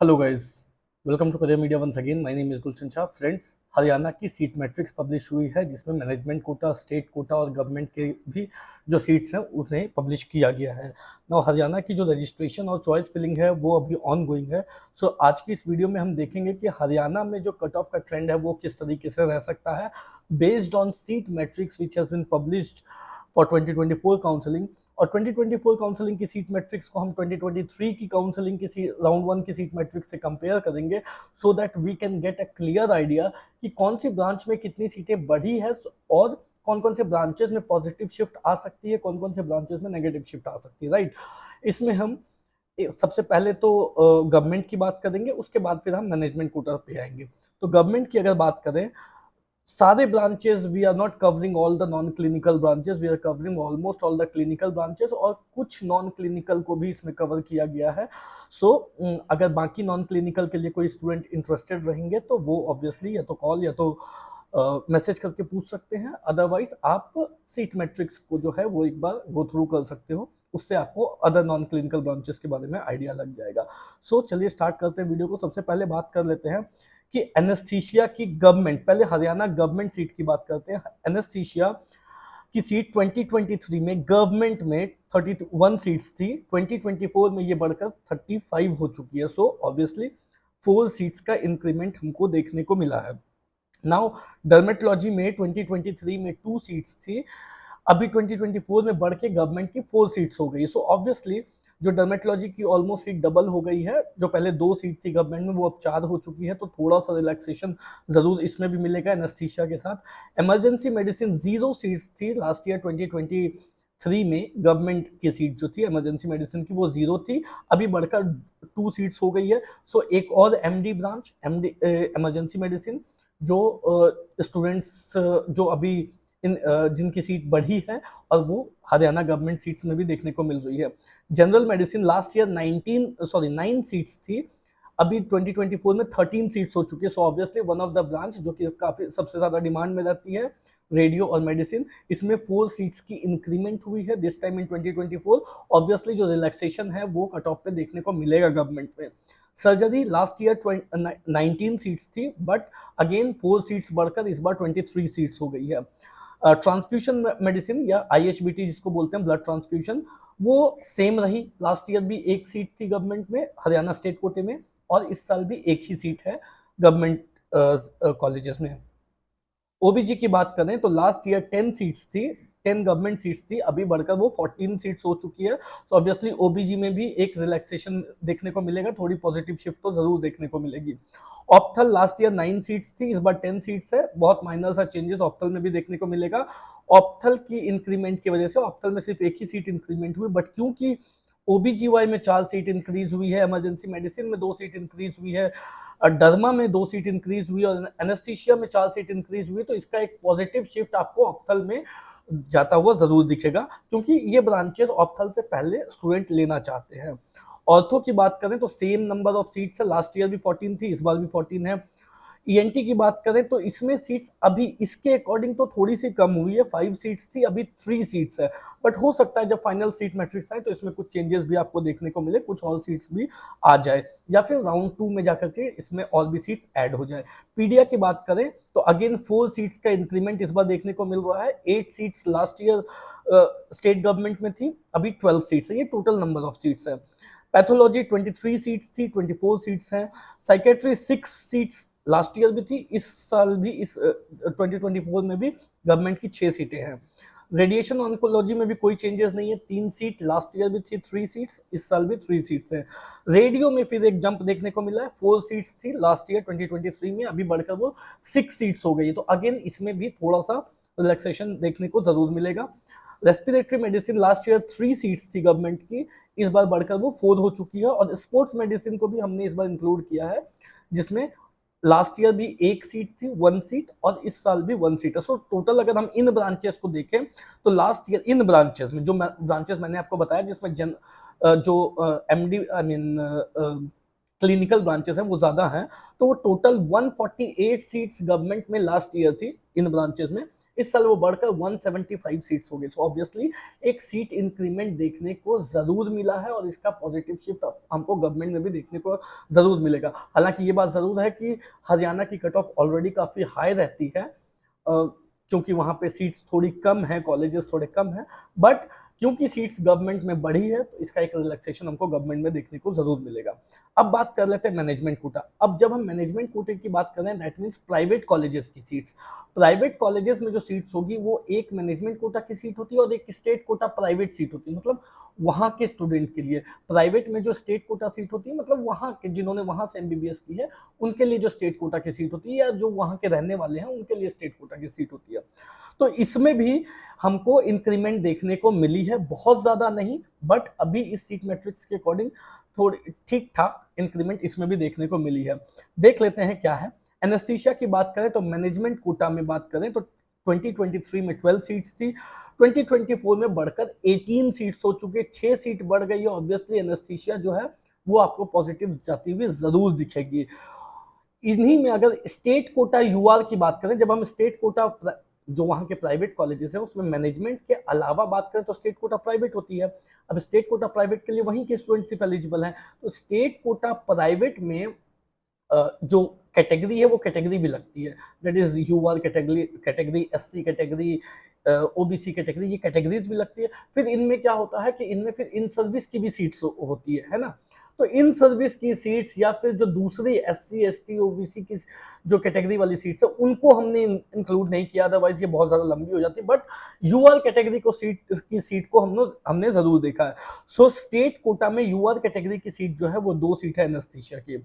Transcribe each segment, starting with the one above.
Hello guys, welcome to career media once again. My name is Gulshan Shah. Friends, Haryana की seat matrix publish हुई है जिसमें management quota, state quota और government के भी जो सीट्स हैं उन्हें पब्लिश किया गया है। नाउ हरियाणा की जो रजिस्ट्रेशन और चॉइस फिलिंग है वो अभी ऑन गोइंग है। सो आज की इस वीडियो में हम देखेंगे कि हरियाणा में जो कट ऑफ का ट्रेंड है वो किस तरीके से रह सकता है based on seat matrix which has been published for 2024 counselling. और 2024 काउंसलिंग की सीट मैट्रिक्स को हम 2023 की काउंसलिंग की राउंड वन की सीट मैट्रिक्स से कंपेयर करेंगे so that we can get a clear idea कि कौन सी ब्रांच में कितनी सीटें बढ़ी है और कौन कौन से ब्रांचेस में पॉजिटिव शिफ्ट आ सकती है, कौन कौन से ब्रांचेस में नेगेटिव शिफ्ट आ सकती है, राइट। इसमें हम सबसे पहले तो गवर्नमेंट की बात करेंगे, उसके बाद फिर हम मैनेजमेंट कोटा पे आएंगे। तो गवर्नमेंट की अगर बात करें, सारे branches we are not covering all the non clinical branches, we are covering almost all the clinical branches और कुछ नॉन क्लिनिकल को भी इसमें कवर किया गया है। सो अगर बाकी नॉन क्लिनिकल के लिए कोई स्टूडेंट इंटरेस्टेड रहेंगे तो वो ऑब्वियसली या तो कॉल या तो मैसेज करके पूछ सकते हैं। अदरवाइज आप सीट मैट्रिक्स को जो है वो एक बार गो थ्रू कर सकते हो, उससे आपको अदर नॉन क्लिनिकल ब्रांचेस के बारे में आइडिया लग जाएगा। सो चलिए स्टार्ट करते हैं वीडियो को। सबसे पहले बात कर लेते हैं कि एनेस्थीसिया की गवर्नमेंट, पहले हरियाणा गवर्नमेंट सीट की बात करते हैं। एनेस्थीसिया की सीट 2023 में गवर्नमेंट में 31 सीट्स थी, 2024 में ये बढ़कर 35 हो चुकी है। सो ऑब्वियसली 4 सीट्स का इंक्रीमेंट हमको देखने को मिला है। नाउ डर्मेटोलॉजी में 2023 में 2 सीट्स थी, अभी 2024 में बढ़ के गवर्नमेंट की 4 सीट्स हो गई। सो ऑब्वियसली जो डर्मेटोलॉजी की ऑलमोस्ट सीट डबल हो गई है, जो पहले 2 सीट थी गवर्नमेंट में वो अब 4 हो चुकी है, तो थोड़ा सा रिलैक्सेशन जरूर इसमें भी मिलेगा एनेस्थीसिया के साथ। इमरजेंसी मेडिसिन 0 सीट्स थी लास्ट ईयर 2023 में, गवर्नमेंट की सीट जो थी इमरजेंसी मेडिसिन की वो 0 थी, अभी बढ़कर 2 सीट्स हो गई है। सो एक और MD branch, MD emergency medicine, जो स्टूडेंट्स जो अभी जिनकी सीट बढ़ी है और वो हरियाणा गवर्नमेंट सीट्स में भी देखने को मिल रही है। General medicine last year 9 seats थी, अभी 2024 में 13 सीट्स हो चुकी है। So obviously one of the branch जो कि काफी सबसे ज्यादा डिमांड में रहती है, रेडियो और मेडिसिन, इसमें 4 सीट्स की इंक्रीमेंट हुई है दिस टाइम इन 2024। ऑब्वियसली जो रिलैक्सेशन है वो कट ऑफ पे देखने को मिलेगा गवर्नमेंट में। सर्जरी लास्ट ईयर 19 सीट्स थी, बट अगेन 4 सीट्स बढ़कर इस बार 23 सीट्स हो गई है। ट्रांसफ्यूशन मेडिसिन या आईएचबीटी जिसको बोलते हैं, ब्लड ट्रांसफ्यूजन, वो सेम रही। लास्ट ईयर भी 1 सीट थी गवर्नमेंट में हरियाणा स्टेट कोटे में, और इस साल भी 1 ही सीट है गवर्नमेंट कॉलेजेस में। ओबीजी की बात करें तो लास्ट ईयर 10 सीट्स थी, 10 गवर्नमेंट सीट्स थी, अभी बढ़कर वो 14 सीट्स हो चुकी है। तो ऑब्वियसली ओबीजी में भी एक रिलैक्सेशन देखने को मिलेगा, थोड़ी पॉजिटिव शिफ्ट तो जरूर देखने को मिलेगी। ऑप्थल लास्ट ईयर 9 सीट्स थी, इस बार 10 सीट्स है, बहुत माइनर सा चेंजेस ऑप्थल में भी देखने को मिलेगा। ऑप्थल की इंक्रीमेंट की वजह से ऑप्थल में सिर्फ 1 ही सीट इंक्रीमेंट हुई, बट क्योंकि ओबीजीवाई में 4 सीट इंक्रीज हुई है, इमरजेंसी मेडिसिन में 2 सीट इंक्रीज हुई है, डर्मा में 2 सीट इंक्रीज हुई और एनेस्थीसिया में 4 सीट इंक्रीज हुई, तो इसका एक पॉजिटिव शिफ्ट आपको ऑप्थल में जाता हुआ जरूर दिखेगा, क्योंकि ये ब्रांचेस ऑप्थल से पहले स्टूडेंट लेना चाहते हैं। ऑर्थो की बात करें तो सेम नंबर ऑफ सीट्स है, लास्ट ईयर भी 14 थी, इस बार भी 14 है। ईएनटी की बात करें तो इसमें सीट्स अभी इसके अकॉर्डिंग तो थोड़ी सी कम हुई है, 5 सीट्स थी, अभी 3 सीट्स है, बट हो सकता है जब फाइनल सीट मैट्रिक्स आए तो इसमें कुछ चेंजेस भी आपको देखने को मिले, कुछ और सीट्स भी आ जाए, या फिर राउंड 2 में जाकर के इसमें और भी सीट्स ऐड हो जाए। पीडिया की बात करें तो अगेन 4 सीट्स का इंक्रीमेंट इस बार देखने को मिल रहा है। 8 seats last year state government में थी, अभी 12 सीट्स है, ये टोटल नंबर ऑफ सीट्स है। पैथोलॉजी 23 सीट्स थी, 24 सीट्स हैं। साइकेट्री 6 सीट्स लास्ट ईयर भी थी, इस साल भी, इस 2024 में भी गवर्नमेंट की 6 सीटें हैं। रेडिएशन ऑन्कोलॉजी में भी कोई चेंजेस नहीं है, 3 सीट, लास्ट ईयर भी थी 3 सीट्स, इस साल भी 3 सीट्स हैं। रेडियो में फिर एक जंप देखने को मिला है, 4 सीट्स थी लास्ट ईयर 2023 में, अभी बढ़कर वो 6 सीट्स हो गई है, तो अगेन इसमें भी थोड़ा सा रिलैक्सेशन देखने को जरूर मिलेगा। Respiratory medicine last year 3 seats थी गवर्नमेंट की, इस बार बढ़कर वो 4 हो चुकी है। और स्पोर्ट्स मेडिसिन को भी हमने इस बार इंक्लूड किया है, जिसमें लास्ट ईयर भी 1 सीट थी, 1 सीट, और इस साल भी 1 सीट है। सो टोटल अगर हम इन ब्रांचेस को देखें तो लास्ट ईयर इन ब्रांचेस में, जो ब्रांचेस मैंने आपको बताया जिसमें जो MD I mean clinical branches हैं वो ज्यादा हैं, तो वो टोटल 148 सीट्स गवर्नमेंट में लास्ट ईयर थी इन ब्रांचेस में, इस साल वो बढ़कर 175 सीट्स हो गई। सो ऑब्वियसली एक सीट इंक्रीमेंट देखने को जरूर मिला है और इसका पॉजिटिव शिफ्ट हमको गवर्नमेंट में भी देखने को जरूर मिलेगा। हालांकि ये बात जरूर है कि हरियाणा की कट ऑफ ऑलरेडी काफी हाई रहती है, क्योंकि वहां पे सीट्स थोड़ी कम है, कॉलेजेस थोड़े कम है, बट क्योंकि सीट्स गवर्नमेंट में बढ़ी है तो इसका एक रिलैक्सेशन हमको गवर्नमेंट में देखने को जरूर मिलेगा। अब बात कर लेते हैं मैनेजमेंट कोटा। अब जब हम मैनेजमेंट कोटे की बात कर रहे हैं दैट मीन्स प्राइवेट कॉलेजेस की सीट्स। प्राइवेट कॉलेजेस में जो सीट्स होगी वो एक मैनेजमेंट कोटा की सीट होती है और एक स्टेट कोटा प्राइवेट सीट होती है, मतलब वहां के स्टूडेंट के लिए। प्राइवेट में जो स्टेट कोटा सीट होती है मतलब वहां के जिन्होंने वहां से एमबीबीएस की है उनके लिए जो स्टेट कोटा की सीट होती है, या जो वहां के रहने वाले हैं उनके लिए स्टेट कोटा की सीट होती है। तो इसमें भी हमको इंक्रीमेंट देखने को मिली है, बहुत ज्यादा नहीं, बट अभी इस सीट मैट्रिक्स के अकॉर्डिंग थोड़ी ठीक ठाक इंक्रीमेंट इसमें भी देखने को मिली है। देख लेते हैं क्या है। एनेस्थीसिया की बात करें तो मैनेजमेंट कोटा में बात करें तो 2023 में 12 सीट्स थी, 2024 में बढ़कर 18 सीट्स हो चुके, 6 सीट बढ़ गई है। ऑब्वियसली एनेस्थीसिया जो है वो आपको पॉजिटिव जाती हुई जरूर दिखेगी। इन्हीं में अगर स्टेट कोटा यूआर की बात करें, जब हम स्टेट कोटा जो वहाँ के प्राइवेट कॉलेजेस हैं उसमें मैनेजमेंट के अलावा बात करें तो स्टेट कोटा प्राइवेट होती है। अब स्टेट कोटा प्राइवेट के लिए वहीं के स्टूडेंट सिर्फ एलिजिबल हैं, तो स्टेट कोटा प्राइवेट में जो कैटेगरी है वो कैटेगरी भी लगती है, that is UR category, SC category, OBC category, ये कैटेगरीज भी लगती है। फिर इनमें क्या होता है कि इनमें फिर इन सर्विस की भी सीट्स होती है ना। तो इन सर्विस की सीट्स या फिर जो दूसरी एससी एसटी ओबीसी की जो कैटेगरी वाली सीट्स है उनको हमने इंक्लूड नहीं किया, अदरवाइज ये बहुत ज्यादा लंबी हो जाती है। बट यूआर कैटेगरी को सीट को हमने जरूर देखा है। सो स्टेट कोटा में यूआर कैटेगरी की सीट जो है वो 2 सीट है एनेस्थीसिया की।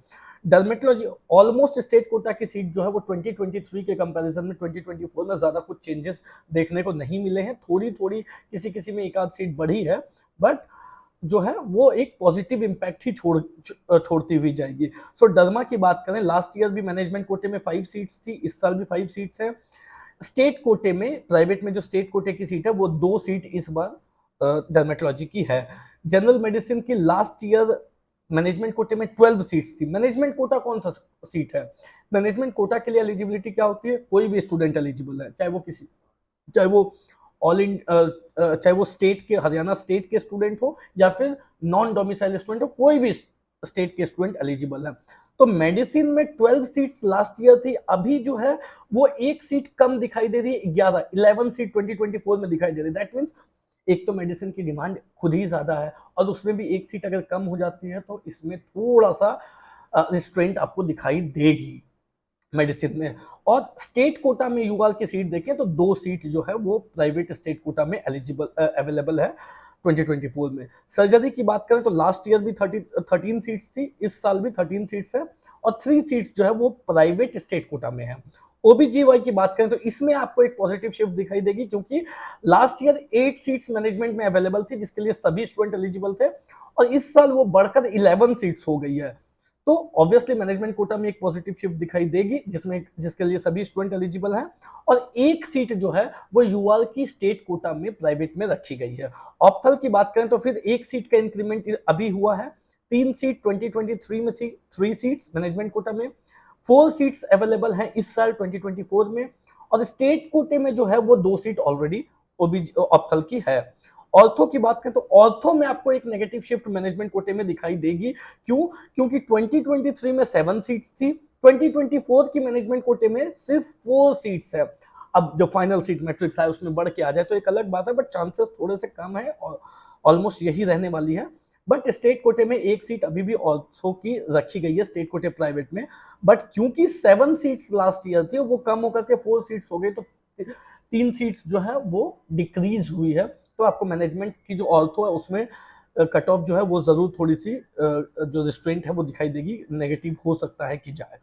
डर्मेटोलॉजी ऑलमोस्ट स्टेट कोटा की सीट जो है वो 2023 के कंपैरिजन में 2024 में ज्यादा कुछ चेंजेस देखने को नहीं मिले हैं, थोड़ी थोड़ी किसी किसी में एक आध सीट बढ़ी है, बट जो है वो एक पॉजिटिव इंपैक्ट ही छोड़ती हुई जाएगी। सो डर्मा की बात करें, लास्ट ईयर भी मैनेजमेंट कोटे में 5 सीट्स थी, इस साल भी 5 सीट्स हैं। स्टेट कोटे में, प्राइवेट में जो स्टेट कोटे की सीट है वो 2 सीट इस बार डर्मेटोलॉजी की है। जनरल मेडिसिन की लास्ट ईयर मैनेजमेंट कोटे में 12 सीट्स थी। मैनेजमेंट कोटा कौन सा सीट है? मैनेजमेंट कोटा के लिए एलिजिबिलिटी क्या होती है? कोई भी स्टूडेंट एलिजिबल है, चाहे वो ऑल इन चाहे वो स्टेट के, हरियाणा स्टेट के स्टूडेंट हो या फिर नॉन डोमिसाइल स्टूडेंट हो, कोई भी स्टेट के स्टूडेंट एलिजिबल है। तो मेडिसिन में 12 सीट्स लास्ट ईयर थी, अभी जो है वो एक सीट कम दिखाई दे रही है, 11 सीट 2024 में दिखाई दे रही है। दैट मीन्स एक तो मेडिसिन की डिमांड खुद ही ज्यादा है और उसमें भी एक सीट अगर कम हो जाती है तो इसमें थोड़ा सा रिस्ट्रेंट आपको दिखाई देगी मेडिसिन में। और स्टेट कोटा में यूआर की सीट देखें तो 2 सीट जो है वो प्राइवेट स्टेट कोटा में अवेलेबल है 2024 में। सर्जरी की बात करें तो लास्ट ईयर भी 13 सीट्स थी, इस साल भी 13 सीट्स है और 3 सीट्स जो है वो प्राइवेट स्टेट कोटा में है। ओबीजीवाई की बात करें तो इसमें आपको एक पॉजिटिव शिफ्ट दिखाई देगी, क्योंकि लास्ट ईयर 8 सीट्स मैनेजमेंट में अवेलेबल थी जिसके लिए सभी स्टूडेंट एलिजिबल थे और इस साल वो बढ़कर 11 सीट्स हो गई है। तो ऑब्वियसली मैनेजमेंट कोटा में एक पॉजिटिव शिफ्ट दिखाई देगी जिसके लिए सभी स्टूडेंट एलिजिबल हैं और एक सीट जो है वो यूआर की स्टेट कोटा में प्राइवेट में रखी गई है। ऑप्थल की बात करें तो फिर एक सीट का इंक्रीमेंट अभी हुआ है, 3 सीट 2023 में थी, 3 सीट्स मैनेजमेंट कोटा में, 4 सीट्स अवेलेबल हैं इस साल 2024 में और स्टेट कोटे में जो है वो 2 सीट ऑलरेडी ऑप्थल की है। ऑर्थो की बात करें तो ऑर्थो में आपको एक नेगेटिव शिफ्ट मैनेजमेंट कोटे में दिखाई देगी। क्यों? क्योंकि 2023 में 7 सीट्स थी, 2024 की मैनेजमेंट कोटे में सिर्फ 4 सीट्स है। अब जो फाइनल सीट मैट्रिक्स है उसमें बढ़ के आ जाए तो एक अलग बात है, बट चांसेस थोड़े से कम है और ऑलमोस्ट यही रहने वाली है। बट स्टेट कोटे में एक सीट अभी भी ऑर्थो की रखी गई है स्टेट कोटे प्राइवेट में, बट क्योंकि 7 सीट्स लास्ट ईयर थी वो कम होकर के 4 सीट्स हो गई तो 3 सीट्स जो है वो डिक्रीज हुई है। तो आपको मैनेजमेंट की जो ऑर्थो है उसमें कट ऑफ जो है वो जरूर थोड़ी सी जो रिस्ट्रेंट है वो दिखाई देगी, नेगेटिव हो सकता है कि जाए।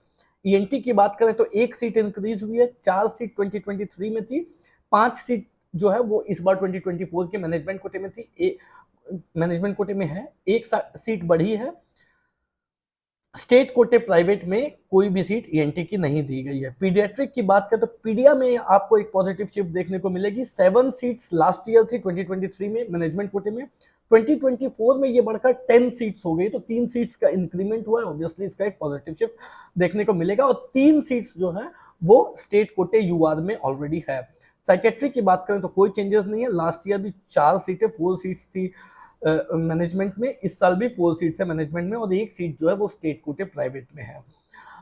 ईएनटी की बात करें तो एक सीट इंक्रीज हुई है, 4 सीट 2023 में थी, 5 सीट जो है वो इस बार 2024 के मैनेजमेंट कोटे में थी, मैनेजमेंट कोटे में है, एक सीट बढ़ी है। स्टेट कोटे प्राइवेट में कोई भी सीट ईएनटी की नहीं दी गई है। पीडियाट्रिक की बात करें तो पीडिया में आपको एक पॉजिटिव शिफ्ट देखने को मिलेगी, 7 सीट्स लास्ट ईयर थी 2023 में मैनेजमेंट कोटे में, 2024 में ये बढ़कर 10 सीट्स हो गई तो 3 सीट्स का इंक्रीमेंट हुआ है, ऑब्वियसली इसका एक पॉजिटिव शिफ्ट देखने को मिलेगा और 3 सीट्स जो है वो स्टेट कोटे यूआर में ऑलरेडी है। साइकेट्री की बात करें तो कोई चेंजेस नहीं है, लास्ट ईयर भी 4 सीटें 4 सीट्स थी मैनेजमेंट में, इस साल भी 4 सीट्स है मैनेजमेंट में और 1 सीट जो है वो स्टेट कोटे प्राइवेट में है।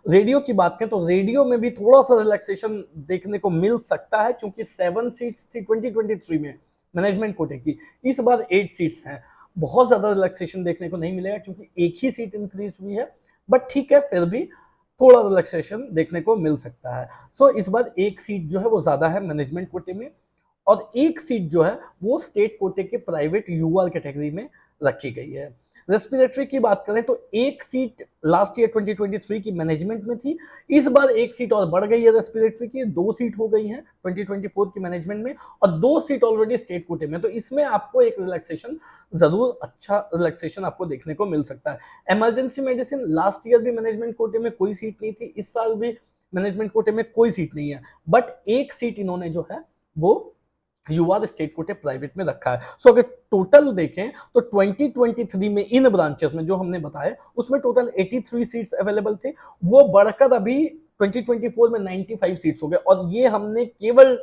रेडियो की बात करें तो रेडियो में भी थोड़ा सा रिलैक्सेशन देखने को मिल सकता है, क्योंकि 7 सीट्स थी 2023 में मैनेजमेंट कोटे की, इस बार 8 सीट्स हैं। बहुत ज्यादा रिलैक्सेशन देखने को नहीं मिलेगा क्योंकि एक ही सीट इंक्रीज हुई है, बट ठीक है, फिर भी थोड़ा रिलैक्सेशन देखने को मिल सकता है। सो इस बार एक सीट जो है वो ज्यादा है मैनेजमेंट कोटे में और एक सीट जो है वो स्टेट कोटे के प्राइवेट यूआर कैटेगरी में रखी गई है। रेस्पिरेटरी की बात करें तो एक सीट लास्ट ईयर 2023 की मैनेजमेंट में थी, इस बार एक सीट और बढ़ गई है रेस्पिरेटरी की, 2 सीट हो गई हैं 2024 की मैनेजमेंट में और 2 सीट ऑलरेडी स्टेट कोटे में, तो इसमें आपको एक रिलैक्सेशन जरूर, अच्छा रिलैक्सेशन आपको देखने को मिल सकता है। इमरजेंसी मेडिसिन लास्ट ईयर भी मैनेजमेंट कोटे में कोई सीट नहीं थी, इस साल भी मैनेजमेंट कोटे में कोई सीट नहीं है, बट एक सीट इन्होंने जो है वो यूआर स्टेट कोटे प्राइवेट में रखा है। सो अगर टोटल देखें तो 2023 में इन ब्रांचेस में जो हमने बताया उसमें टोटल 83 सीट्स अवेलेबल थे, वो बढ़कर अभी 2024 में 95 सीट्स हो गए और ये हमने केवल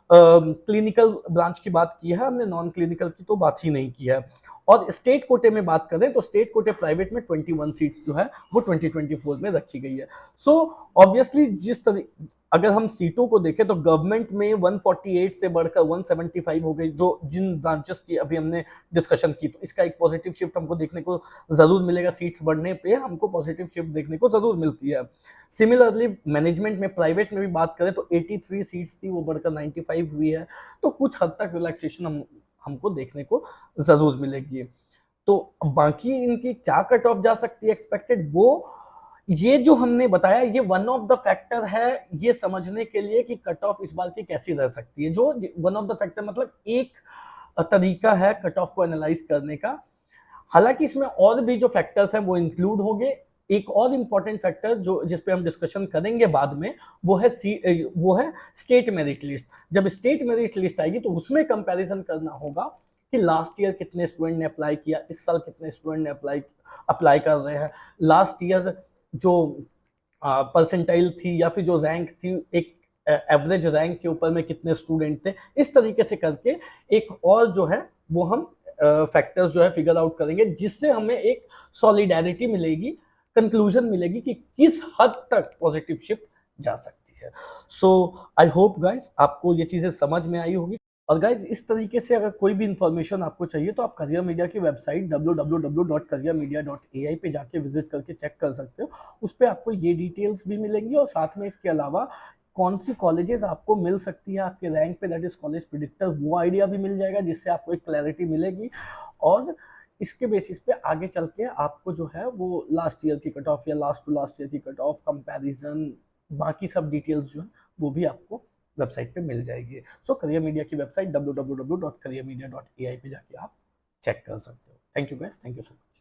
क्लिनिकल ब्रांच की बात की है, हमने नॉन क्लिनिकल की तो बात ही नहीं की है। और स्टेट कोटे में बात करें तो स्टेट कोटे प्राइवेट में 21 सीट्स जो है वो 2024 में रखी गई है। सो ऑब्वियसली जिस तरह अगर हम सीटों को देखें तो गवर्नमेंट में 148 से बढ़कर 175 हो गई, जो जिन ब्रांचेस की अभी हमने डिस्कशन की, तो इसका एक पॉजिटिव शिफ्ट हमको देखने को जरूर मिलेगा, सीट्स बढ़ने पे हमको पॉजिटिव शिफ्ट देखने को जरूर मिलती है। सिमिलरली मैनेजमेंट में प्राइवेट में भी बात करें तो 83 सीट्स थी वो बढ़कर 95 हुई है, तो कुछ हद तक रिलैक्सेशन हमको देखने को जरूर मिलेगी। तो बाकी इनकी क्या कट ऑफ जा सकती है एक्सपेक्टेड, वो ये जो हमने बताया ये वन ऑफ द फैक्टर है ये समझने के लिए कि कट ऑफ इस बार की कैसी रह सकती है। जो वन ऑफ द फैक्टर मतलब एक तरीका है कट ऑफ को एनालाइज करने का, हालांकि इसमें और भी जो फैक्टर्स हैं वो इंक्लूड होंगे। एक और इंपॉर्टेंट फैक्टर जो जिस पे हम डिस्कशन करेंगे बाद में वो है स्टेट मेरिट लिस्ट। जब स्टेट मेरिट लिस्ट आएगी तो उसमें कंपैरिजन करना होगा कि लास्ट ईयर कितने स्टूडेंट ने अप्लाई किया, इस साल कितने स्टूडेंट ने अप्लाई कर रहे हैं, लास्ट ईयर जो परसेंटाइल थी या फिर जो रैंक थी एक एवरेज रैंक के ऊपर में कितने स्टूडेंट थे, इस तरीके से करके एक और जो है वो हम फैक्टर्स जो है फिगर आउट करेंगे, जिससे हमें एक सॉलिडेरिटी मिलेगी, कंक्लूजन मिलेगी कि किस हद तक पॉजिटिव शिफ्ट जा सकती है। सो आई होप गाइस आपको ये चीजें समझ में आई होगी। और गाइज इस तरीके से अगर कोई भी इंफॉर्मेशन आपको चाहिए तो आप करियर मीडिया की वेबसाइट www.careermedia.ai पे जाके विजिट करके चेक कर सकते हो, उस पर आपको ये डिटेल्स भी मिलेंगी और साथ में इसके अलावा कौन सी कॉलेजेस आपको मिल सकती है आपके रैंक पे, दैट इज कॉलेज प्रिडिक्टर, वो आइडिया भी मिल जाएगा जिससे आपको एक क्लैरिटी मिलेगी और इसके बेसिस पे आगे चल के आपको जो है वो लास्ट ईयर की कट ऑफ या लास्ट टू लास्ट ईयर की कट ऑफ कंपैरिजन बाकी सब डिटेल्स जो है वो भी आपको वेबसाइट पे मिल जाएगी। सो करियर मीडिया की वेबसाइट www.careermedia.ai पे जाके आप चेक कर सकते हो। Thank you guys, thank you so much.